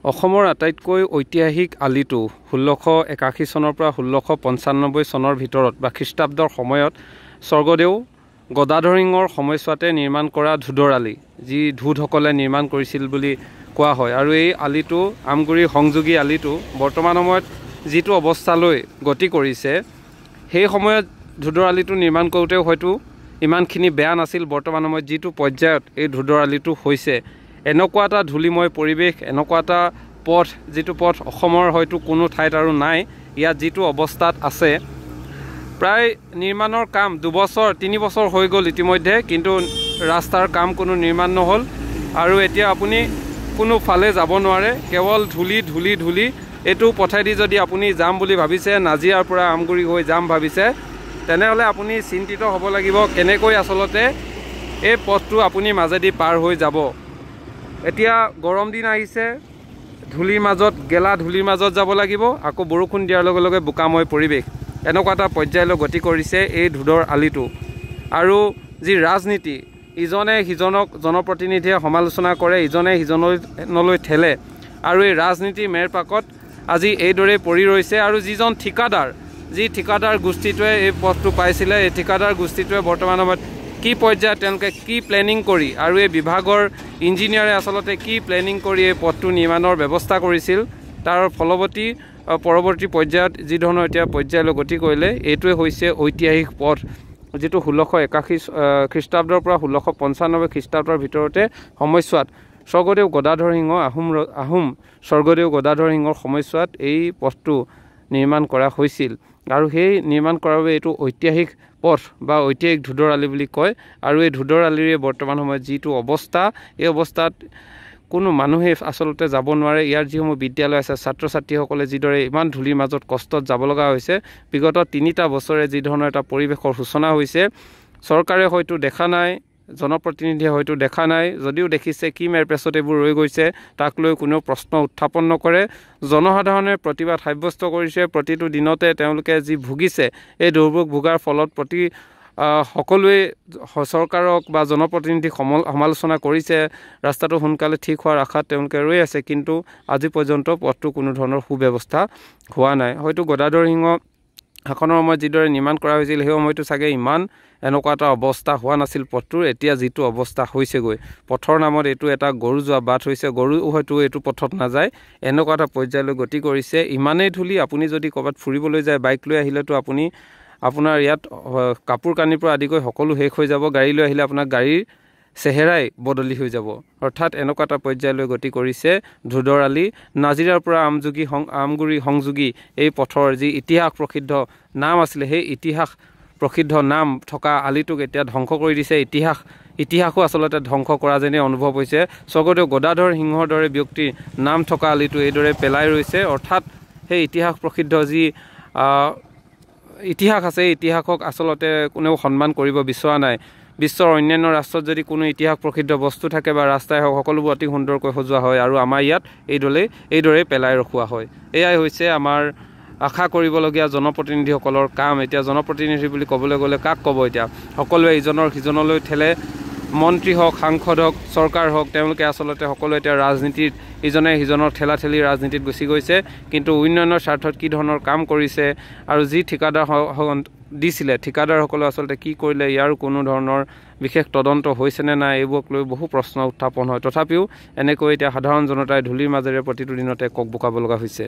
অসমৰ আটাইতকৈ ঐতিহাসিক আলিটো 1681 চনৰ পৰা 1695 চনৰ ভিতৰত বা খ্ৰীষ্টাব্দৰ সময়ত স্বৰ্গদেউ গদাধৰ সিংহৰ সময়ছোৱাতে নিৰ্মাণ কৰা ধুদৰ আলি, যি ধুদসকলে নিৰ্মাণ কৰিছিল বুলি কোৱা হয়। আৰু এই আলিটো আমগুৰি সংযোগী আলিটো বৰ্তমান সময়ত যিটো অৱস্থালৈ গতি কৰিছে, সেই সময়ত ধুদৰ আলিটো নিৰ্মাণ কৰোঁতেও হয়তো ইমানখিনি বেয়া নাছিল। বৰ্তমান সময়ত যিটো পৰ্যায়ত এই ধুদৰ আলিটো হৈছে, এনেকুৱা এটা ধূলিময় পৰিৱেশ, এনেকুৱা এটা পথ, যিটো পথ অসমৰ হয়তো কোনো ঠাইত আৰু নাই। ইয়াত যিটো অৱস্থাত আছে, প্ৰায় নিৰ্মাণৰ কাম 2 বছৰ 3 বছৰ হৈ গ'ল ইতিমধ্যে, কিন্তু ৰাস্তাৰ কাম কোনো নিৰ্মাণ নহ'ল। আৰু এতিয়া আপুনি কোনো ফালে যাব নোৱাৰে, কেৱল ধূলি ধূলি ধূলি। এইটো পথেদি যদি আপুনি যাম বুলি ভাবিছে, নাজিৰাৰ পৰা আমগুৰি হৈ যাম ভাবিছে, তেনেহ'লে আপুনি চিন্তিত হ'ব লাগিব কেনেকৈ আচলতে এই পথটো আপুনি মাজেদি পাৰ হৈ যাব। এতিয়া গৰম দিন আহিছে, ধূলিৰ মাজত, গেলা ধূলিৰ মাজত যাব লাগিব। আকৌ বৰষুণ দিয়াৰ লগে লগে বোকাময় পৰিৱেশ, এনেকুৱা এটা পৰ্যায়লৈ গতি কৰিছে এই ধুদৰ আলিটো। আৰু যি ৰাজনীতি, ইজনে সিজনক জনপ্ৰতিনিধিয়ে সমালোচনা কৰে, ইজনে সিজনলৈ ঠেলে, আৰু এই ৰাজনীতিৰ মেৰপাকত আজি এইদৰে পৰি ৰৈছে। আৰু যিজন ঠিকাদাৰ, যি ঠিকাদাৰ গোষ্ঠীটোৱে এই পথটো পাইছিলে, এই ঠিকাদাৰ গোষ্ঠীটোৱে বৰ্তমান সময়ত কি পৰ্যায়ত তেওঁলোকে কি প্লেনিং কৰি, আৰু এই বিভাগৰ ইঞ্জিনিয়াৰে আচলতে কি প্লেনিং কৰি এই পথটো নিৰ্মাণৰ ব্যৱস্থা কৰিছিল, তাৰ ফলৱতী পৰৱৰ্তী পৰ্যায়ত যি ধৰণৰ এতিয়া পৰ্যায়লৈ গতি কৰিলে, এইটোৱে হৈছে ঐতিহাসিক পথ, যিটো 1681 খ্ৰীষ্টাব্দৰ পৰা 1695 খ্ৰীষ্টাব্দৰ ভিতৰতে সময়ছোৱাত স্বৰ্গদেউ গদাধৰ সিংহ, আহোম স্বৰ্গদেউ গদাধৰ সিংহৰ সময়ছোৱাত এই পথটো নিৰ্মাণ কৰা হৈছিল। আৰু সেই নিৰ্মাণ কৰাৰ বাবে এইটো ঐতিহাসিক পথ বা ঐতিহাসিক ধুদৰ আলি বুলি কয়। আৰু এই ধুদৰ আলিৰে বৰ্তমান সময়ত যিটো অৱস্থা, এই অৱস্থাত কোনো মানুহে আচলতে যাব নোৱাৰে। ইয়াৰ যিসমূহ বিদ্যালয় আছে, ছাত্ৰ ছাত্ৰীসকলে যিদৰে ইমান ধূলিৰ মাজত কষ্টত যাব লগা হৈছে, বিগত 3টা বছৰে যি ধৰণৰ এটা পৰিৱেশৰ সূচনা হৈছে, চৰকাৰে হয়তো দেখা নাই, জনপ্ৰতিনিধিয়ে হয়তো দেখা নাই, যদিও দেখিছে কি মেৰপেচত এইবোৰ ৰৈ গৈছে, তাক লৈ কোনেও প্ৰশ্ন উত্থাপন নকৰে। জনসাধাৰণে প্ৰতিবাদ সাব্যস্ত কৰিছে। প্ৰতিটো দিনতে তেওঁলোকে যি ভুগিছে, এই দুৰ্ভোগ ভোগাৰ ফলত সকলোৱে চৰকাৰক বা জনপ্ৰতিনিধিক সমালোচনা কৰিছে। ৰাস্তাটো সোনকালে ঠিক হোৱাৰ আশাত তেওঁলোকে ৰৈ আছে, কিন্তু আজি পৰ্যন্ত পথটো কোনো ধৰণৰ সুব্যৱস্থা হোৱা নাই। হয়তো গদাধৰ সিংহ শাসনৰ সময়ত যিদৰে নিৰ্মাণ কৰা হৈছিল, সেই সময়তো চাগে ইমান এনেকুৱা এটা অৱস্থা হোৱা নাছিল পথটোৰ। এতিয়া যিটো অৱস্থা হৈছেগৈ, পথৰ নামত এইটো এটা গৰু যোৱা বাট হৈছে, গৰু হয়তো এইটো পথত নাযায়, এনেকুৱা এটা পৰ্যায়লৈ গতি কৰিছে। ইমানেই ধূলি, আপুনি যদি ক'ৰবাত ফুৰিবলৈ যায়, বাইক লৈ আহিলেতো আপোনাৰ ইয়াত কাপোৰ কানিৰ পৰা আদি কৰি সকলো শেষ হৈ যাব। গাড়ী লৈ আহিলে আপোনাৰ গাড়ীৰ চেহেৰাই বদলি হৈ যাব। অৰ্থাৎ এনেকুৱা এটা পৰ্যায়লৈ গতি কৰিছে ধুদৰ আলি। নাজিৰাৰ পৰা আমগুৰি সংযোগী এই পথৰ যি ইতিহাস প্ৰসিদ্ধ নাম আছিলে, সেই ইতিহাস প্ৰসিদ্ধ নাম থকা আলিটোক এতিয়া ধ্বংস কৰি দিছে। ইতিহাসো আচলতে ধ্বংস কৰা যেনেই অনুভৱ হৈছে। স্বৰ্গদেউ গদাধৰ সিংহৰ দৰে ব্যক্তিৰ নাম থকা আলিটো এইদৰে পেলাই ৰৈছে। অৰ্থাৎ সেই ইতিহাস প্ৰসিদ্ধ যি ইতিহাস আছে, এই ইতিহাসক আচলতে কোনেও সন্মান কৰিব বিচৰা নাই। বিশ্বৰ অন্যান্য ৰাষ্ট্ৰত যদি কোনো ইতিহাস প্ৰসিদ্ধ বস্তু থাকে বা ৰাস্তাই হওক, সকলোবোৰ অতি সুন্দৰকৈ সজোৱা হয়, আৰু আমাৰ ইয়াত এইদৰে পেলাই ৰখোৱা হয়। এয়াই হৈছে আমাৰ আশা কৰিবলগীয়া জনপ্ৰতিনিধিসকলৰ কাম। এতিয়া জনপ্ৰতিনিধি বুলি ক'বলৈ গ'লে কাক ক'ব? এতিয়া সকলোৱে ইজনৰ সিজনলৈ ঠেলে, মন্ত্ৰী হওক, সাংসদ হওক, চৰকাৰ হওক, তেওঁলোকে আচলতে সকলোৱে এতিয়া ৰাজনীতিত, ইজনে সিজনৰ ঠেলি ৰাজনীতিত গুচি গৈছে। কিন্তু উন্নয়নৰ স্বাৰ্থত কি ধৰণৰ কাম কৰিছে, আৰু যি ঠিকাদাৰ দিছিলে, ঠিকাদাৰসকলে আচলতে কি কৰিলে, ইয়াৰো কোনো ধৰণৰ বিশেষ তদন্ত হৈছেনে নাই, এইবোৰক লৈ বহু প্ৰশ্ন উত্থাপন হয়। তথাপিও এনেকৈ এতিয়া সাধাৰণ জনতাই ধূলিৰ মাজেৰে প্ৰতিটো দিনতে কক বোকাব লগা হৈছে।